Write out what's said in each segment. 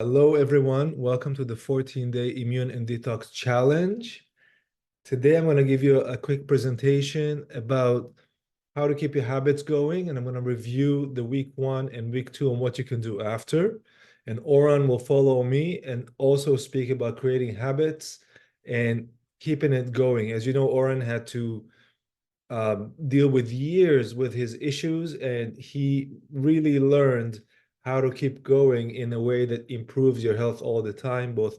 Hello, everyone. Welcome to the 14-day Immune and Detox Challenge. Today, I'm going to give you a quick presentation about how to keep your habits going, and I'm going to review the week 1 and week 2 and what you can do after. And Oran will follow me and also speak about creating habits and keeping it going. As you know, Oran had to deal with years with his issues, and he really learned how to keep going in a way that improves your health all the time, both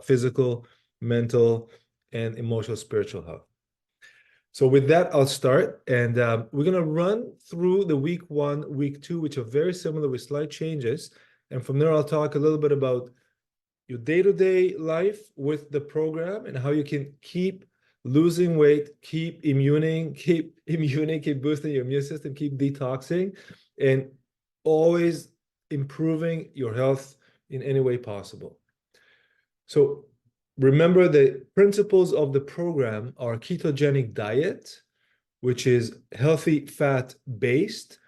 physical, mental, and emotional, spiritual health. So with that, I'll start, and we're going to run through the week 1, week 2, which are very similar with slight changes. And from there, I'll talk a little bit about your day-to-day life with the program and how you can keep losing weight, keep boosting your immune system, keep detoxing, and always improving your health in any way possible. So remember, the principles of the program are ketogenic diet, which is healthy fat based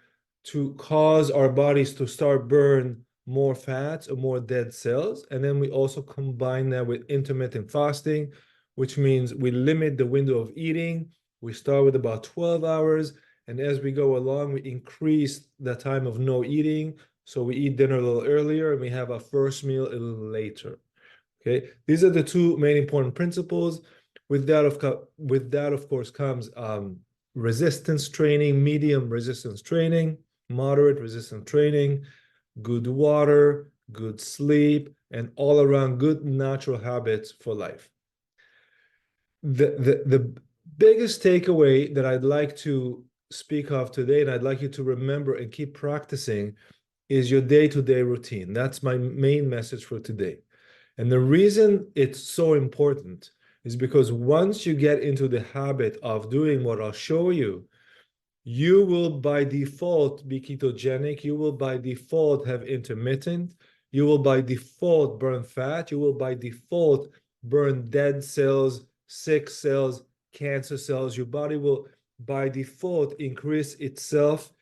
to cause our bodies to start burn more fats or more dead cells. And then we also combine that with intermittent fasting, which means we limit the window of eating. We start with about 12 hours. And as we go along, we increase the time of no eating. So we eat dinner a little earlier and we have our first meal a little later. Okay, these are the two main important principles. With that, of course, comes resistance training, medium resistance training, moderate resistance training, good water, good sleep, and all around good natural habits for life. The biggest takeaway that I'd like to speak of today, and I'd like you to remember and keep practicing, is your day-to-day routine. That's my main message for today. And the reason it's so important is because once you get into the habit of doing what I'll show you, you will by default be ketogenic. You will by default have intermittent. You will by default burn fat. You will by default burn dead cells, sick cells, cancer cells. Your body will by default increase itself,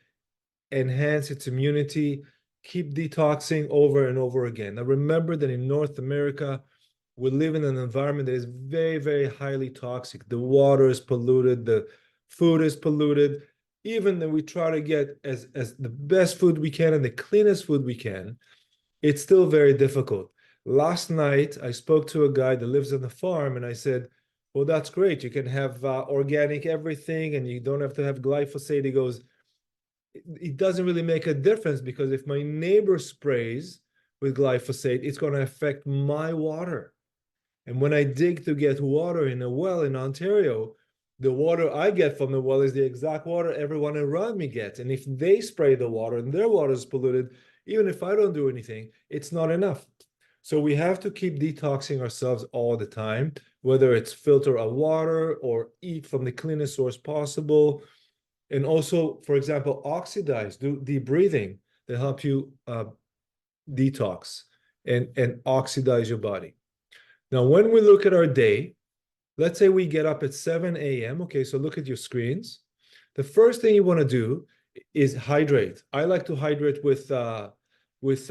enhance its immunity, keep detoxing over and over again. Now, remember that in North America, we live in an environment that is very, very highly toxic. The water is polluted, the food is polluted. Even though we try to get as the best food we can and the cleanest food we can, it's still very difficult. Last night, I spoke to a guy that lives on the farm, and I said, well, that's great. You can have organic everything, and you don't have to have glyphosate. He goes, it doesn't really make a difference, because if my neighbor sprays with glyphosate, it's going to affect my water. And when I dig to get water in a well in Ontario, the water I get from the well is the exact water everyone around me gets. And if they spray the water and their water is polluted, even if I don't do anything, it's not enough. So we have to keep detoxing ourselves all the time, whether it's filter our water or eat from the cleanest source possible. And also, for example, oxidize, do deep breathing to help you detox and oxidize your body. Now, when we look at our day, let's say we get up at 7 a.m. Okay, so look at your screens. The first thing you want to do is hydrate. I like to hydrate with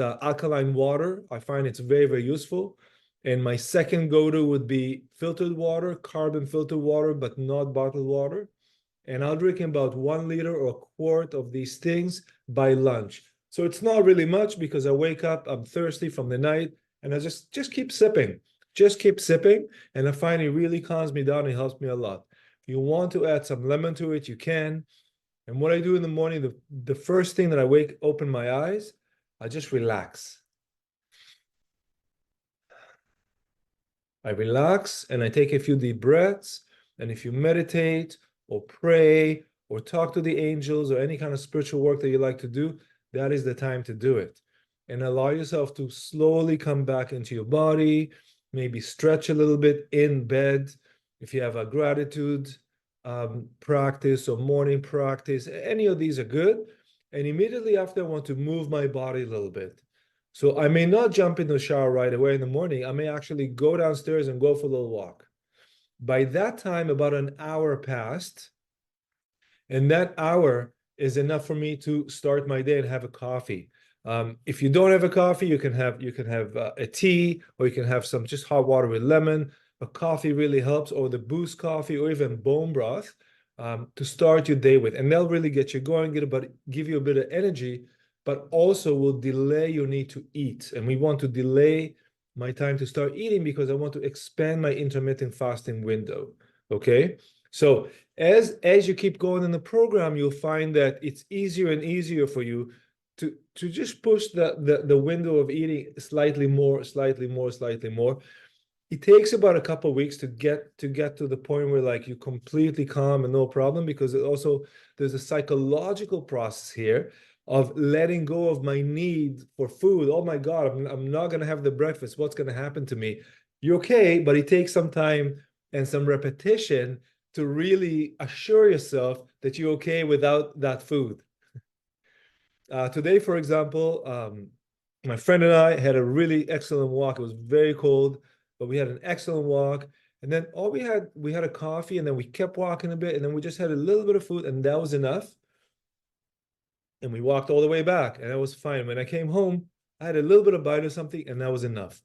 alkaline water. I find it's very, very useful. And my second go-to would be filtered water, carbon filtered water, but not bottled water. And I'll drink about 1 liter or a quart of these things by lunch. So it's not really much, because I wake up, I'm thirsty from the night, and I just keep sipping. Just keep sipping, and I find it really calms me down. It helps me a lot. If you want to add some lemon to it, you can. And what I do in the morning, the first thing that I open my eyes, I just relax. I relax and I take a few deep breaths. And if you meditate or pray or talk to the angels or any kind of spiritual work that you like to do, that is the time to do it. And allow yourself to slowly come back into your body, maybe stretch a little bit in bed. If you have a gratitude practice or morning practice, any of these are good. And immediately after, I want to move my body a little bit. So I may not jump in the shower right away in the morning. I may actually go downstairs and go for a little walk. By that time, about an hour passed, and that hour is enough for me to start my day and have a coffee. If you don't have a coffee, you can have a tea, or you can have some just hot water with lemon. But coffee really helps, or the Boost coffee, or even bone broth, to start your day with, and they'll really get you going, give you a bit of energy, but also will delay your need to eat. And we want to delay my time to start eating because I want to expand my intermittent fasting window. Okay, so as you keep going in the program, you'll find that it's easier and easier for you to just push the window of eating slightly more, slightly more, slightly more. It takes about a couple of weeks to get to the point where like you're completely calm and no problem, because there's a psychological process here of letting go of my need for food. Oh my God, I'm not going to have the breakfast. What's going to happen to me? You're okay, but it takes some time and some repetition to really assure yourself that you're okay without that food. Today, for example, my friend and I had a really excellent walk. It was very cold, but we had an excellent walk. And then we had a coffee, and then we kept walking a bit, and then we just had a little bit of food, and that was enough. And we walked all the way back, and that was fine. When I came home, I had a little bit of bite of something, and that was enough.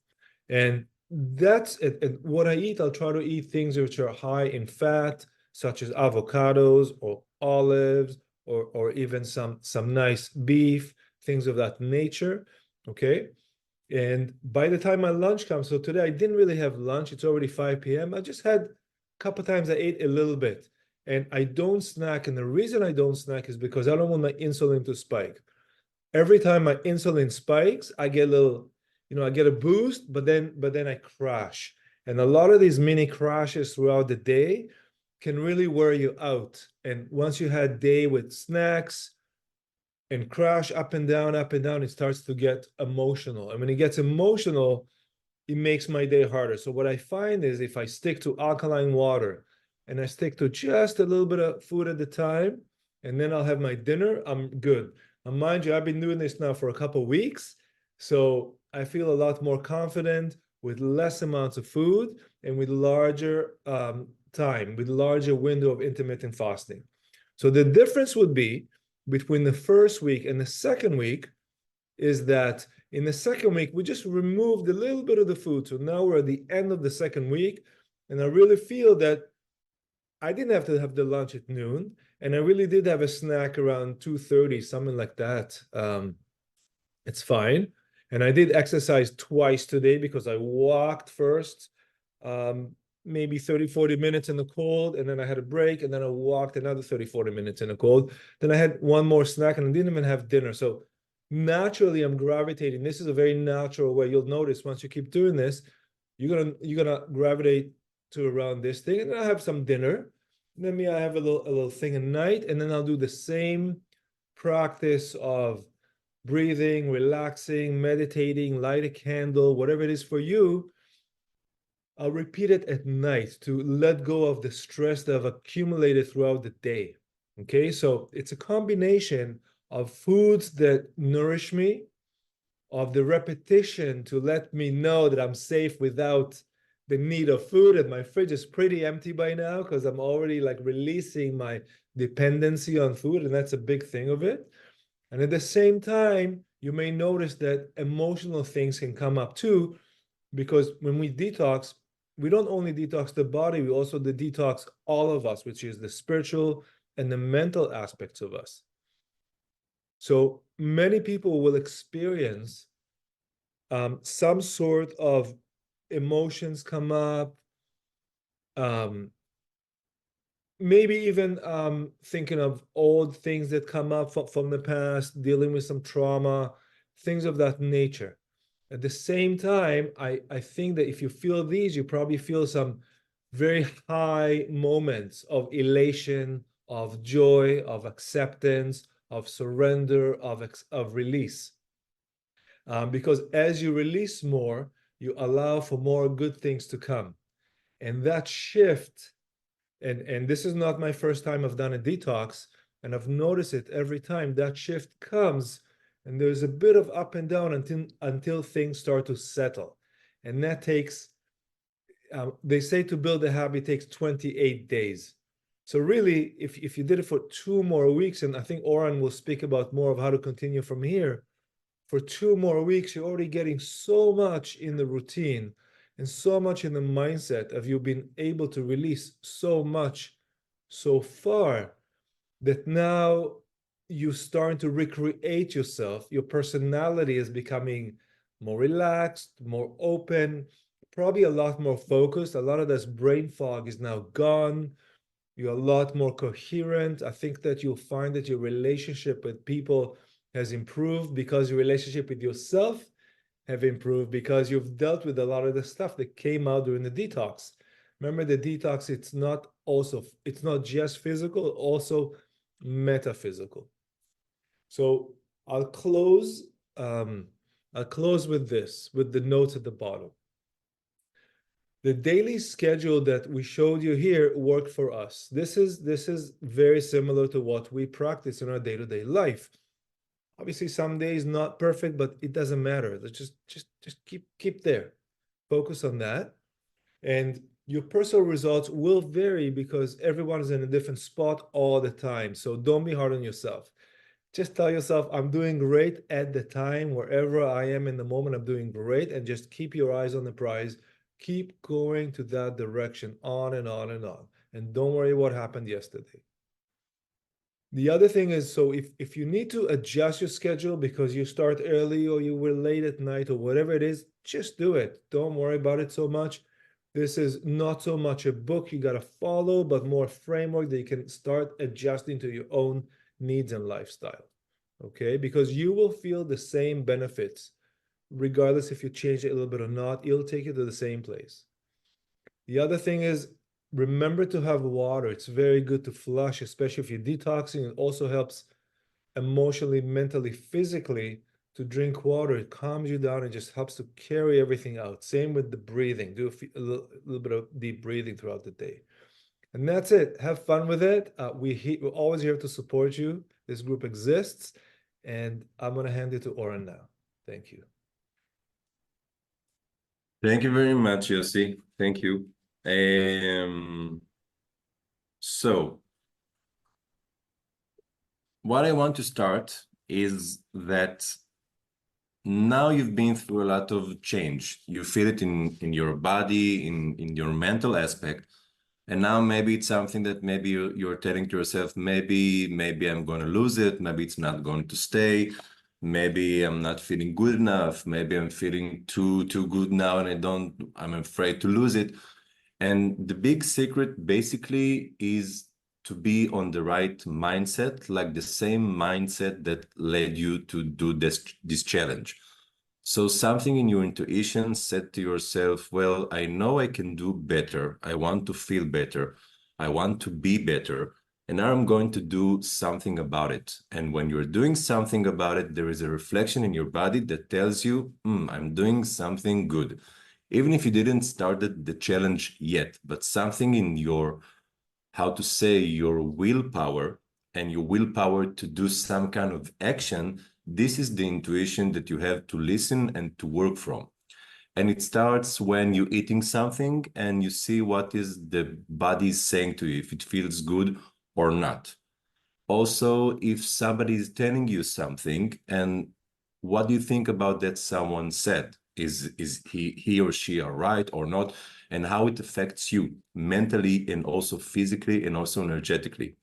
And that's it. And what I eat, I'll try to eat things which are high in fat, such as avocados or olives, or even some nice beef, things of that nature. Okay. And by the time my lunch comes, so today I didn't really have lunch. It's already 5 p.m. I just had a couple of times I ate a little bit. And I don't snack. And the reason I don't snack is because I don't want my insulin to spike. Every time my insulin spikes, I get a little, I get a boost, but then I crash. And a lot of these mini crashes throughout the day can really wear you out. And once you had a day with snacks and crash up and down, it starts to get emotional. And when it gets emotional, it makes my day harder. So what I find is if I stick to alkaline water and I stick to just a little bit of food at a time, and then I'll have my dinner, I'm good. And mind you, I've been doing this now for a couple of weeks, so I feel a lot more confident with less amounts of food and with larger time, with larger window of intermittent fasting. So the difference would be between the first week and the second week is that in the second week, we just removed a little bit of the food. So now we're at the end of the second week, and I really feel that I didn't have to have the lunch at noon, and I really did have a snack around 2:30, something like that. It's fine. And I did exercise twice today because I walked first, maybe 30, 40 minutes in the cold, and then I had a break, and then I walked another 30, 40 minutes in the cold. Then I had one more snack, and I didn't even have dinner. So naturally, I'm gravitating. This is a very natural way. You'll notice once you keep doing this, you're gonna gravitate to around this thing. And then I have some dinner. And then I have a little thing at night, and then I'll do the same practice of breathing, relaxing, meditating, light a candle, whatever it is for you. I'll repeat it at night to let go of the stress that I've accumulated throughout the day. Okay, so it's a combination of foods that nourish me, of the repetition to let me know that I'm safe without the need of food. And my fridge is pretty empty by now because I'm already like releasing my dependency on food, and that's a big thing of it. And at the same time, you may notice that emotional things can come up too, because when we detox, we don't only detox the body, we also detox all of us, which is the spiritual and the mental aspects of us. So many people will experience some sort of emotions come up, maybe even thinking of old things that come up from the past, dealing with some trauma, things of that nature. At the same time, I think that if you feel these, you probably feel some very high moments of elation, of joy, of acceptance, of surrender, of release. Because as you release more, you allow for more good things to come. And that shift, and this is not my first time I've done a detox, and I've noticed it every time that shift comes, and there's a bit of up and down until things start to settle. And that takes, they say to build a habit takes 28 days. So really, if you did it for 2 more weeks, and I think Oran will speak about more of how to continue from here, for 2 more weeks, you're already getting so much in the routine and so much in the mindset of you being able to release so much so far that now you starting to recreate yourself. Your personality is becoming more relaxed, more open, probably a lot more focused. A lot of this brain fog is now gone. You're a lot more coherent. I think that you'll find that your relationship with people has improved because your relationship with yourself have improved because you've dealt with a lot of the stuff that came out during the detox. Remember, the detox, it's not just physical, also metaphysical. So I'll close um, I'll close with this, with the notes at the bottom. The daily schedule that we showed you here worked for us. This is very similar to what we practice in our day-to-day life. Obviously, some days not perfect, but it doesn't matter. Let's just keep there. Focus on that. And your personal results will vary because everyone is in a different spot all the time. So don't be hard on yourself. Just tell yourself, I'm doing great at the time, wherever I am in the moment, I'm doing great. And just keep your eyes on the prize. Keep going to that direction on and on and on. And don't worry what happened yesterday. The other thing is, so if you need to adjust your schedule because you start early or you were late at night or whatever it is, just do it. Don't worry about it so much. This is not so much a book you got to follow, but more a framework that you can start adjusting to your own needs and lifestyle. Okay? Because you will feel the same benefits regardless if you change it a little bit or not. It'll take you to the same place. The other thing is, remember to have water. It's very good to flush, especially if you're detoxing. It also helps emotionally, mentally, physically to drink water. It calms you down and just helps to carry everything out. Same with the breathing. Do a little bit of deep breathing throughout the day. And that's it. Have fun with it. We're always here to support you. This group exists. And I'm going to hand it to Oran now. Thank you. Thank you very much, Yossi. Thank you. So what I want to start is that now you've been through a lot of change. You feel it in your body, in your mental aspect. And now maybe it's something that maybe you're telling to yourself, maybe I'm going to lose it. Maybe it's not going to stay. Maybe I'm not feeling good enough. Maybe I'm feeling too good now and I'm afraid to lose it. And the big secret basically is to be on the right mindset, like the same mindset that led you to do this challenge. So something in your intuition said to yourself, well, I know I can do better. I want to feel better. I want to be better. And now I'm going to do something about it. And when you're doing something about it, there is a reflection in your body that tells you, I'm doing something good. Even if you didn't start the challenge yet, but something in your, how to say, your willpower and your willpower to do some kind of action, this is the intuition that you have to listen and to work from. And it starts when you're eating something and you see what is the body is saying to you, if it feels good or not. Also, if somebody is telling you something and what do you think about that someone said? Is he or she all right or not? And how it affects you mentally and also physically and also energetically.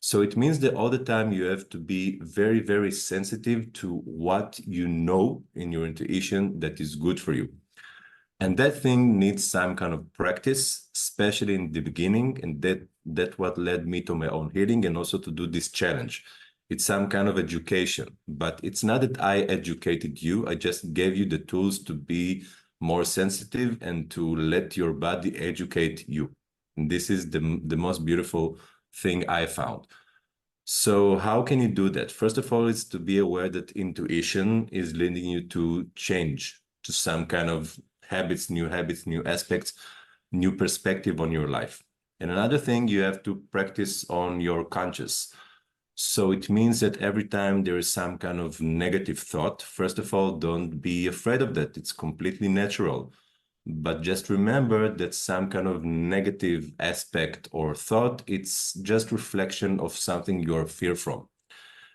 So it means that all the time you have to be very, very sensitive to what you know in your intuition that is good for you. And that thing needs some kind of practice, especially in the beginning. And that's what led me to my own healing and also to do this challenge. It's some kind of education, but it's not that I educated you. I just gave you the tools to be more sensitive and to let your body educate you. And this is the most beautiful thing I found. So how can you do that? First of all, it's to be aware that intuition is leading you to change to some kind of habits, new aspects, new perspective on your life. And another thing, you have to practice on your conscious. So it means that every time there is some kind of negative thought, first of all, don't be afraid of that. It's completely natural. But just remember that some kind of negative aspect or thought, it's just reflection of something you're fear from.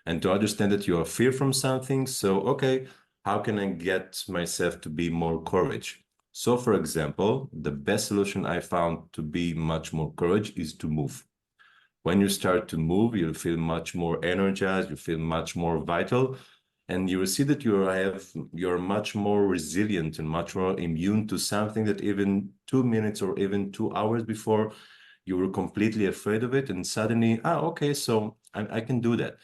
And to understand that you are fear from something, so, okay, how can I get myself to be more courage? So for example, the best solution I found to be much more courage is to move. When you start to move, you'll feel much more energized, you feel much more vital, and you will see that you're much more resilient and much more immune to something that even 2 minutes or even 2 hours before you were completely afraid of it, and suddenly, okay, so I can do that.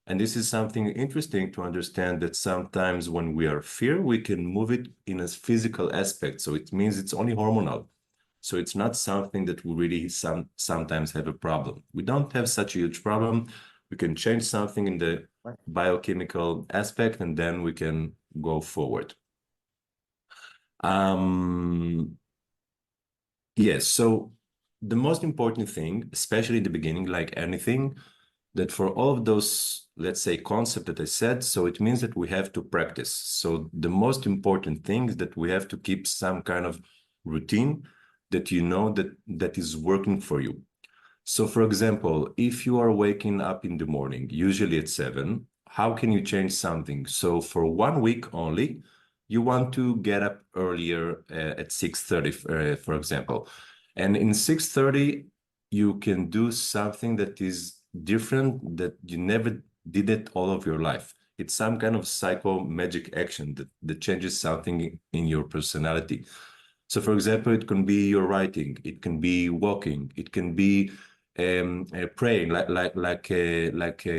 And this is something interesting to understand, that sometimes when we are fear, we can move it in a physical aspect. So it means it's only hormonal. So it's not something that we really sometimes have a problem. We don't have such a huge problem. We can change something in the biochemical aspect, and then we can go forward. Yes, so the most important thing, especially in the beginning, like anything, that for all of those, let's say, concepts that I said, so it means that we have to practice. So the most important thing is that we have to keep some kind of routine that you know that is working for you. So for example, if you are waking up in the morning, usually at 7, how can you change something? So for 1 week only, you want to get up earlier at 6:30, for example. And in 6:30, you can do something that is different, that you never did it all of your life. It's some kind of psycho magic action that changes something in your personality. So for example, it can be your writing, it can be walking, it can be praying, like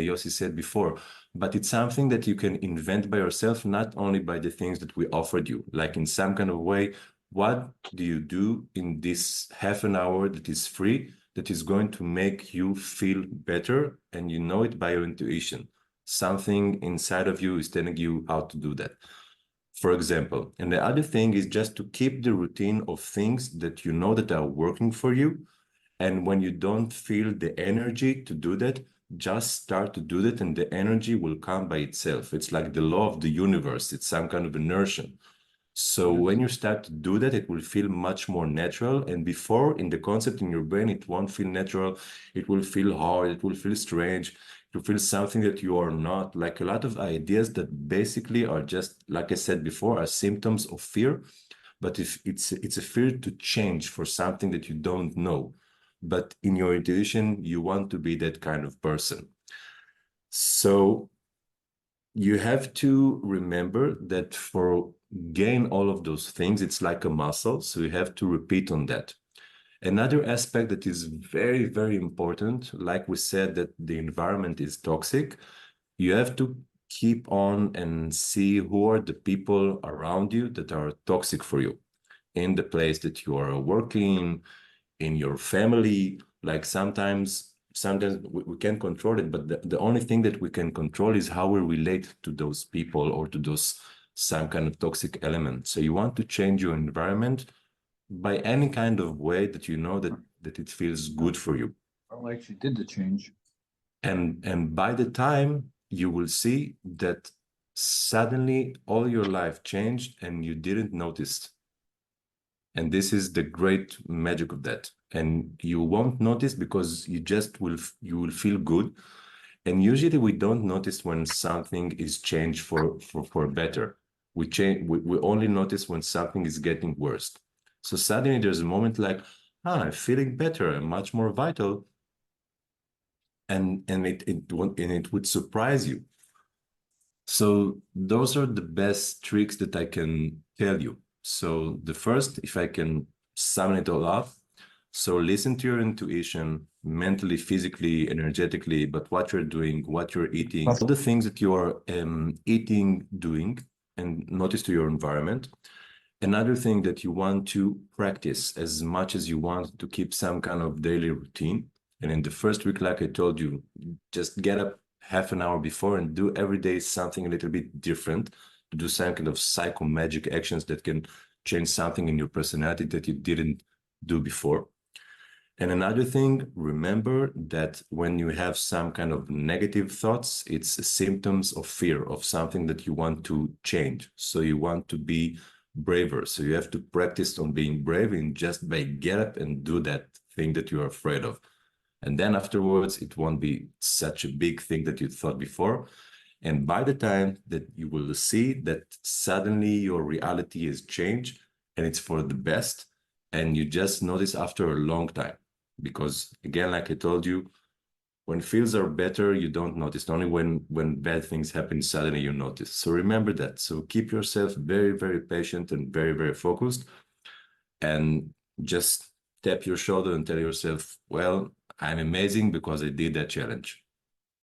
Yossi said before. But it's something that you can invent by yourself, not only by the things that we offered you. Like in some kind of way, what do you do in this half an hour that is free, that is going to make you feel better, and you know it by your intuition? Something inside of you is telling you how to do that, for example. And the other thing is just to keep the routine of things that you know that are working for you. And when you don't feel the energy to do that, just start to do that, and the energy will come by itself. It's like the law of the universe. It's some kind of inertia. So when you start to do that, it will feel much more natural. And before, in the concept in your brain, it won't feel natural. It will feel hard. It will feel strange. It will feel something that you are not. Like a lot of ideas that basically are just, like I said before, are symptoms of fear. But if it's a fear to change for something that you don't know. But in your intuition, you want to be that kind of person. So you have to remember that for gain all of those things, it's like a muscle. So you have to repeat on that. Another aspect that is very, very important, like we said, that the environment is toxic, you have to keep on and see who are the people around you that are toxic for you in the place that you are working, in your family. Like sometimes we can't control it, but the only thing that we can control is how we relate to those people or to those some kind of toxic element. So you want to change your environment by any kind of way that you know that it feels good for you. I actually did the change. And by the time you will see that suddenly all your life changed and you didn't notice. And this is the great magic of that. And you won't notice because you will feel good. And usually we don't notice when something is changed for better. We only notice when something is getting worse. So suddenly there's a moment like, I'm feeling better, I'm much more vital. And it would surprise you. So those are the best tricks that I can tell you. So the first, if I can sum it all up, so listen to your intuition mentally, physically, energetically, but what you're doing, what you're eating, all the things that you are eating, doing, and notice to your environment. Another thing that you want to practice as much as you want to keep some kind of daily routine. And in the first week, like I told you, just get up half an hour before and do every day something a little bit different, to do some kind of psycho magic actions that can change something in your personality that you didn't do before. And another thing, remember that when you have some kind of negative thoughts, it's symptoms of fear, of something that you want to change. So you want to be braver. So you have to practice on being brave, and just by get up and do that thing that you're afraid of. And then afterwards, it won't be such a big thing that you thought before. And by the time that you will see that suddenly your reality has changed and it's for the best, and you just notice after a long time. Because again, like I told you, when feels are better, you don't notice. Only when bad things happen, suddenly you notice. So remember that. So keep yourself very, very patient and very, very focused. And just tap your shoulder and tell yourself, well, I'm amazing because I did that challenge.